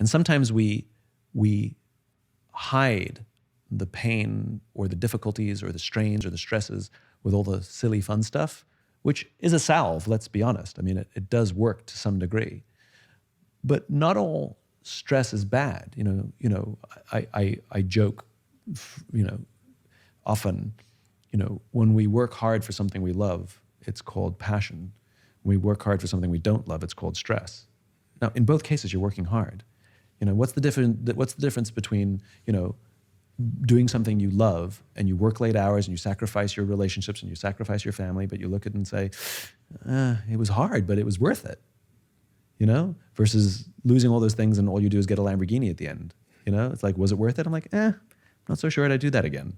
And sometimes we hide the pain or the difficulties or the strains or the stresses with all the silly fun stuff, which is a salve, let's be honest. I mean, it does work to some degree. But not all stress is bad. I joke, often, when we work hard for something we love, it's called passion. When we work hard for something we don't love, it's called stress. Now, in both cases, you're working hard. What's the difference between, doing something you love and you work late hours and you sacrifice your relationships and you sacrifice your family, but you look at it and say, it was hard, but it was worth it, versus losing all those things and all you do is get a Lamborghini at the end. It's like, was it worth it? I'm like, I'm not so sure I'd do that again,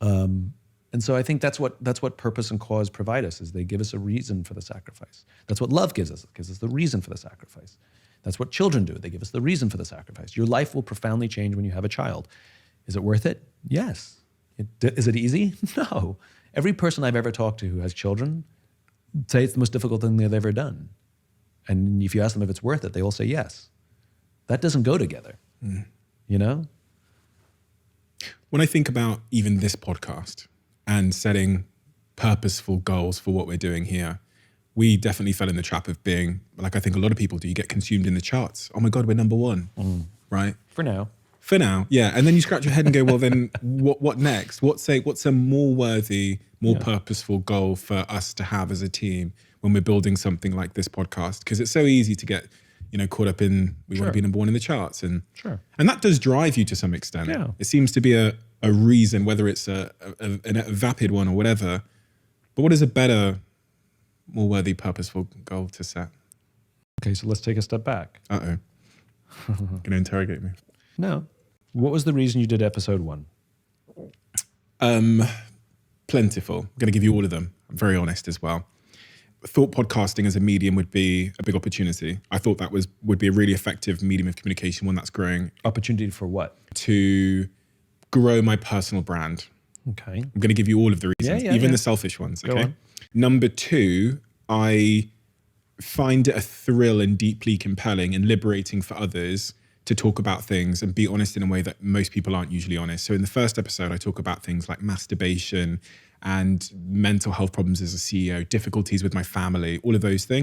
And so I think that's what purpose and cause provide us, is they give us a reason for the sacrifice. That's what love gives us. It gives us the reason for the sacrifice. That's what children do. They give us the reason for the sacrifice. Your life will profoundly change when you have a child. Is it worth it? Yes. Is it easy? No. Every person I've ever talked to who has children say it's the most difficult thing they've ever done. And if you ask them if it's worth it, they all say yes. That doesn't go together, When I think about even this podcast and setting purposeful goals for what we're doing here, we definitely fell in the trap of being, like I think a lot of people do, you get consumed in the charts. Oh my God, we're number one, right? For now. For now, yeah. And then you scratch your head and go, well, then what next? What's a more worthy, more purposeful goal for us to have as a team when we're building something like this podcast? Because it's so easy to get, caught up in, we want to be number one in the charts. And that does drive you to some extent. Yeah. It seems to be a reason, whether it's a vapid one or whatever. But what is a better, more worthy, purposeful goal to set? Okay, so let's take a step back. Uh-oh. Going to interrogate me. No. What was the reason you did episode 1? Plentiful. I'm going to give you all of them. I'm very honest as well. Thought podcasting as a medium would be a big opportunity. I thought that would be a really effective medium of communication, one that's growing. Opportunity for what? To grow my personal brand. Okay. I'm going to give you all of the reasons, even the selfish ones. Go Okay. on. Number 2, I find it a thrill and deeply compelling and liberating for others to talk about things and be honest in a way that most people aren't usually honest. So in the first episode, I talk about things like masturbation and mental health problems as a CEO, difficulties with my family, all of those things.